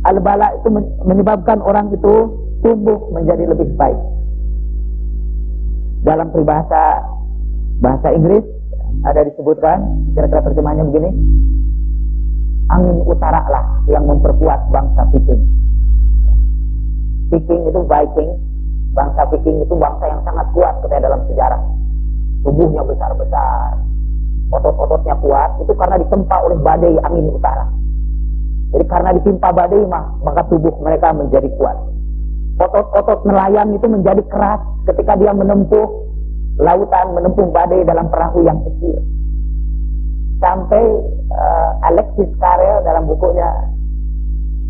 Al-bala itu menyebabkan orang itu tumbuh menjadi lebih baik. Dalam peribahasa bahasa Inggris ada disebutkan, kira-kira terjemahnya begini: angin utara lah yang memperkuat bangsa Viking. Viking itu Viking, bangsa Viking itu bangsa yang sangat kuat ketika dalam sejarah. Tubuhnya besar-besar, otot-ototnya kuat, itu karena ditempa oleh badai angin utara. Jadi karena ditimpa badai maka tubuh mereka menjadi kuat. Otot-otot nelayan itu menjadi keras ketika dia menempuh lautan, menempuh badai dalam perahu yang kecil. Sampai Alexis Carrel dalam bukunya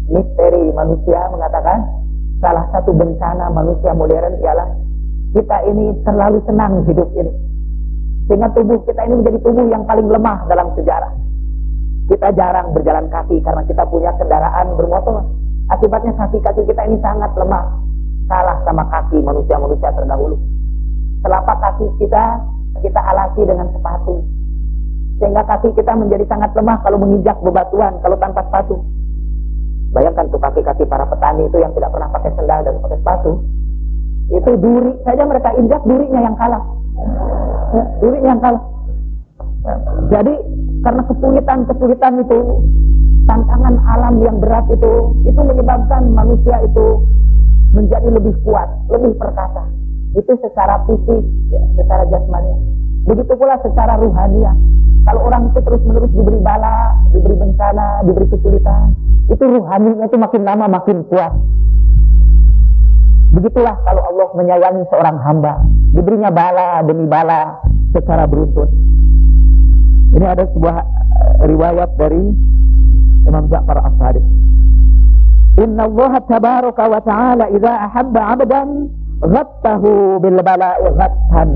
Misteri Manusia mengatakan salah satu bencana manusia modern ialah kita ini terlalu senang hidup ini, sehingga tubuh kita ini menjadi tubuh yang paling lemah dalam sejarah. Kita jarang berjalan kaki karena kita punya kendaraan bermotor. Akibatnya kaki-kaki kita ini sangat lemah, kalah sama kaki manusia-manusia terdahulu. Telapak kaki kita alasi dengan sepatu, sehingga kaki kita menjadi sangat lemah kalau menginjak bebatuan, kalau tanpa sepatu. Bayangkan tuh kaki-kaki para petani itu yang tidak pernah pakai sendal dan pakai sepatu, itu duri saja mereka injak, durinya yang kalah. Durinya yang kalah. Jadi karena kesulitan itu, tantangan alam yang berat itu menyebabkan manusia itu menjadi lebih kuat, lebih perkasa. Itu secara fisik, secara jasmani. Begitu pula secara ruhaniah. Kalau orang itu terus-menerus diberi bala, diberi bencana, diberi kesulitan, itu ruhaninya itu makin lama makin kuat. Begitulah kalau Allah menyayangi seorang hamba, diberinya bala demi bala secara beruntun. Ini ada sebuah riwayat dari Imam Ja'far As-Sadiq. Inna Allah tabaraka wa ta'ala idza ahabba 'abdan ghattahu bil bala'i ghattan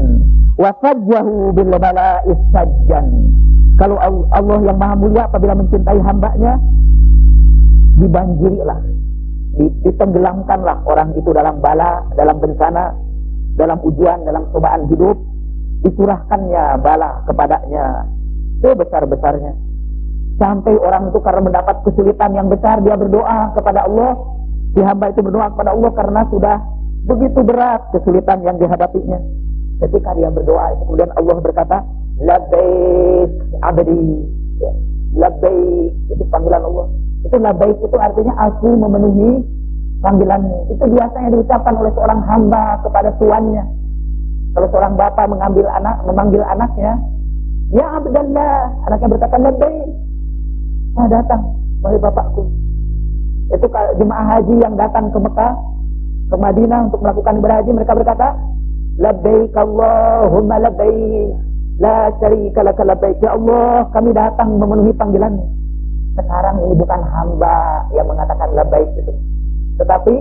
wa sajjahu bil bala'i sajjan. Kalau Allah yang Maha Mulia apabila mencintai hambanya, dibanjirilah, ditenggelamkanlah orang itu dalam bala, dalam bencana, dalam ujian, dalam cobaan hidup, dicurahkannya bala kepadanya sebesar-besarnya. Sampai orang itu karena mendapat kesulitan yang besar, dia berdoa kepada Allah. Si hamba itu berdoa kepada Allah karena sudah begitu berat kesulitan yang dihadapinya. Ketika dia berdoa, kemudian Allah berkata, labbaik abdi. Labbaik itu panggilan Allah. Itu labbaik itu artinya aku memenuhi panggilanmu. Itu biasanya diucapkan oleh seorang hamba kepada tuannya. Kalau seorang bapak memanggil anaknya, ya Abdallah, anaknya berkata labbaik, saya datang, wahai bapakku. Itu jemaah haji yang datang ke Mekah, ke Madinah untuk melakukan ibadah haji, mereka berkata, labbaik Allahumma labbaik, la syarika laka labbaik. Ya Allah, kami datang memenuhi panggilanmu. Sekarang ini bukan hamba yang mengatakan labbaik itu, tetapi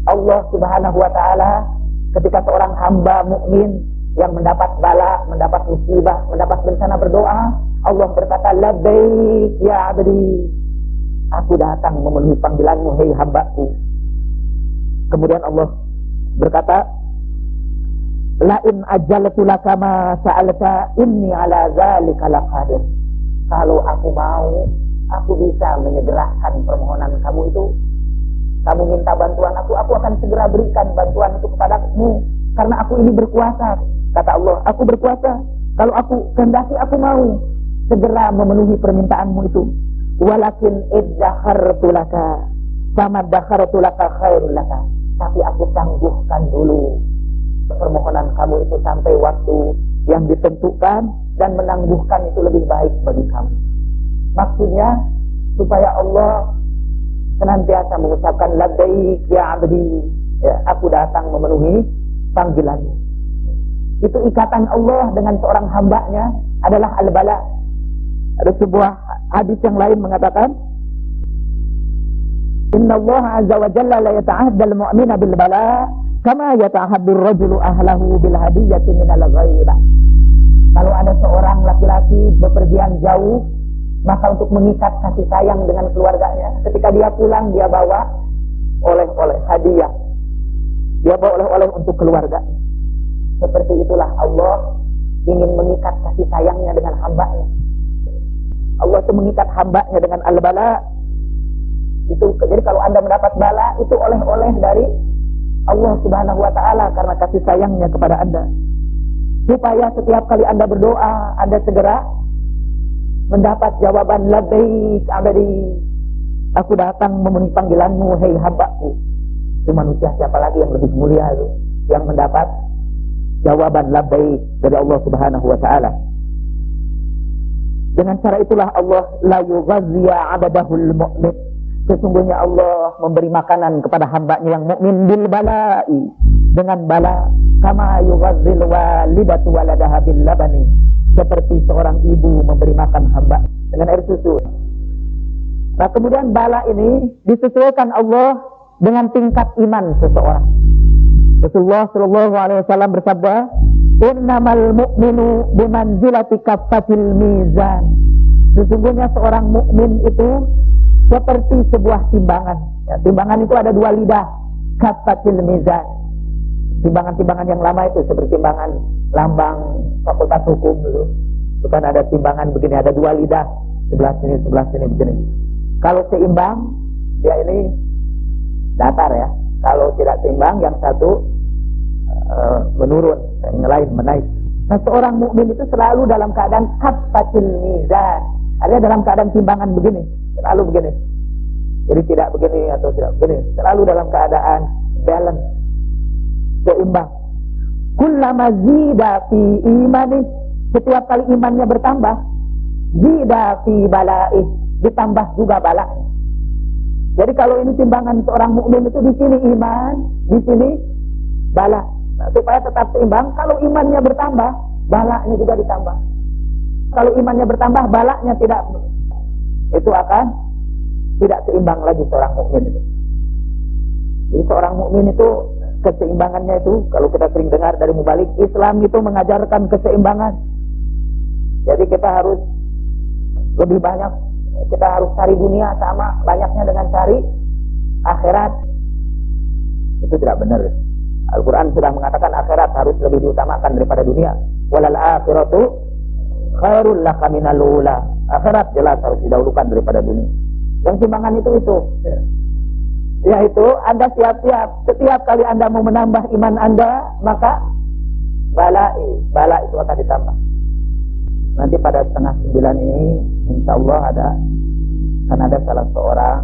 Allah Subhanahu wa ta'ala ketika seorang hamba mukmin yang mendapat bala, mendapat musibah, mendapat bencana berdoa, Allah berkata, labbaik ya abdi, aku datang memenuhi panggilanmu, hei hambaku. Kemudian Allah berkata, la in ajaltu laka ma sa'alta inni ala zalika laqadir. Kalau aku mau, aku bisa menyegerakan permohonan kamu itu. Kamu minta bantuan aku akan segera berikan bantuan itu kepadamu, karena aku ini berkuasa. Kata Allah, aku berkuasa. Kalau aku kehendaki, aku mau segera memenuhi permintaanmu itu. Walakin iddakhartu laka sama dakhartu laka khairul laka. Tapi aku tangguhkan dulu permohonan kamu itu sampai waktu yang ditentukan, dan menangguhkan itu lebih baik bagi kamu. Maksudnya supaya Allah senantiasa mengucapkan labbaik ya abdi, ya, aku datang memenuhi panggilanmu. Itu ikatan Allah dengan seorang hambanya adalah al-bala. Ada sebuah hadis yang lain mengatakan, Inna Allah azza wa jalla la yata'ahda al-mu'mina bil bala kama yata'ahadu ar-rajulu ahlahu bil hadiyati minal ghaibah. Kalau ada seorang laki-laki bepergian jauh, maka untuk mengikat kasih sayang dengan keluarganya, ketika dia pulang dia bawa oleh-oleh hadiah, dia bawa oleh-oleh untuk keluarga. Seperti itulah Allah ingin mengikat kasih sayangnya dengan hambanya. Allah itu mengikat hambanya dengan al-bala. Itu jadi kalau Anda mendapat bala itu oleh-oleh dari Allah Subhanahu wa taala karena kasih sayangnya kepada Anda. Supaya setiap kali Anda berdoa, Anda segera mendapat jawaban labbaik abadi. Aku datang memenuhi panggilanmu, hei hambaku. Itu manusia siapa lagi yang lebih mulia itu, yang mendapat jawaban labbaik dari Allah Subhanahu wa taala. Dengan cara itulah Allah la yughazziya 'abdahul mu'min. Sesungguhnya Allah memberi makanan kepada hambanya yang mukmin bil bala'i, dengan bala, kama yughazzil walidatu waladaha bil labani, seperti seorang ibu memberi makan hamba dengan air susu. Nah, kemudian bala ini disesuaikan Allah dengan tingkat iman seseorang. Rasulullah sallallahu alaihi wasallam bersabda, "Innamal mu'minu bimanzilati kaffatil mizan." Sesungguhnya seorang mukmin itu seperti sebuah timbangan. Ya, timbangan itu ada dua lidah, kaffatil mizan. Timbangan-timbangan yang lama itu seperti timbangan lambang fakultas hukum dulu. Bukan ada timbangan begini, ada dua lidah, sebelah sini begini. Kalau seimbang, dia ini datar ya. Kalau tidak seimbang, yang satu menurun, yang lain menaik. Nah, seorang mukmin itu selalu dalam keadaan kaffatil mizan. Artinya dalam keadaan timbangan begini, selalu begini. Jadi tidak begini atau tidak begini, selalu dalam keadaan balance, seimbang. Kullama zida fi imani, setiap kali imannya bertambah, zida fi bala'i, ditambah juga bala. Jadi kalau ini timbangan seorang mukmin itu di sini iman, di sini bala. Nah, supaya tetap seimbang, kalau imannya bertambah, balanya juga ditambah. Kalau imannya bertambah, balanya tidak, itu akan tidak seimbang lagi seorang mukmin itu. Jadi seorang mukmin itu keseimbangannya itu, kalau kita sering dengar dari mubalik, Islam itu mengajarkan keseimbangan. Jadi kita harus lebih banyak, kita harus cari dunia sama banyaknya dengan cari akhirat. Itu tidak benar. Al-Quran sudah mengatakan akhirat harus lebih diutamakan daripada dunia. Walal akhiratu khairul laka minal ula. Akhirat jelas harus didahulukan daripada dunia. Yang timbangan itu yaitu Anda siap-siap setiap kali Anda mau menambah iman Anda, maka bala itu akan ditambah. Nanti pada 8:30 ini insya Allah akan ada salah seorang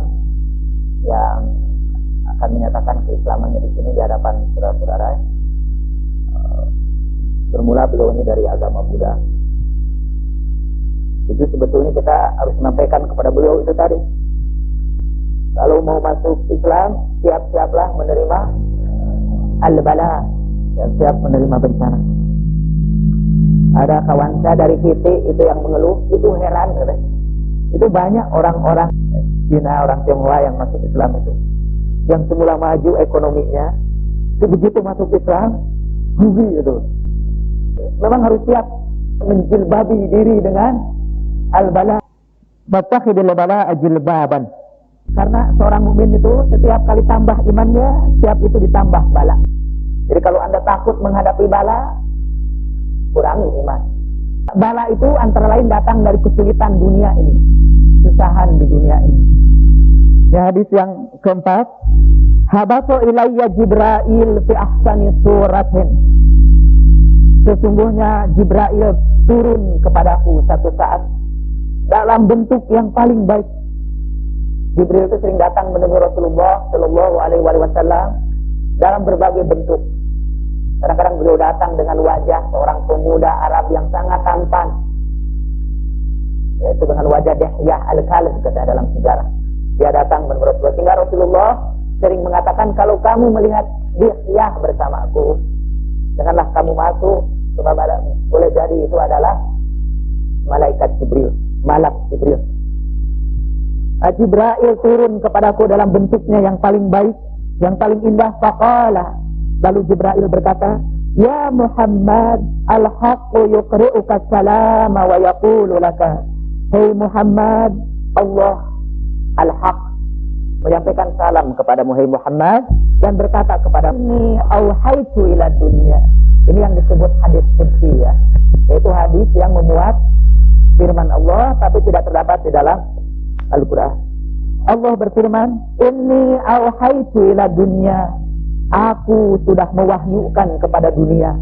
yang akan menyatakan keislamannya di sini di hadapan saudara-saudara. Bermula beliau ini dari agama Buddha. Itu sebetulnya kita harus menyampaikan kepada beliau itu tadi. Kalau mau masuk Islam, siap-siaplah menerima al-bala, siap menerima bencana. Ada kawan saya dari Kiti itu yang mengeluh, itu heran, katanya. Itu banyak orang-orang Cina, orang Tionghoa yang masuk Islam itu, yang semula maju ekonominya, begitu masuk Islam, rugi itu. Memang harus siap menjilbabi diri dengan al-bala. Battakhidul bala ajilbaban. Karena seorang mukmin itu setiap kali tambah imannya, setiap itu ditambah bala. Jadi kalau Anda takut menghadapi bala, kurangi iman. Bala itu antara lain datang dari kesulitan dunia ini, kesusahan di dunia ini. Ya, hadis yang keempat, habatu ilayya Jibril fi ahsani suratin. Sesungguhnya Jibril turun kepadaku satu saat dalam bentuk yang paling baik. Jibril itu sering datang menemui Rasulullah Shallallahu Alaihi Wasallam dalam berbagai bentuk. Kadang-kadang beliau datang dengan wajah seorang pemuda Arab yang sangat tampan, yaitu dengan wajah Dihyah al-Kalb kata dalam sejarah. Dia datang menemui Rasulullah, sehingga Rasulullah sering mengatakan, kalau kamu melihat Dihyah bersamaku, janganlah kamu masuk, boleh jadi itu adalah malaikat Jibril, malak Jibril. Jibril turun kepadaku dalam bentuknya yang paling baik, yang paling indah. Faqala, lalu Jibril berkata, ya Muhammad, al-haqqu yuqri'uka salama wa yaqulu laka. Hei Muhammad, Allah al-haq menyampaikan salam kepadamu, hei Muhammad, dan berkata kepada ini auhaitu ila dunya. Ini yang disebut hadis qudsi ya, yaitu hadis yang memuat firman Allah tapi tidak terdapat di dalam Al-Quran. Allah berfirman, Inni auhaitu ila dunya, aku sudah mewahyukan kepada dunia.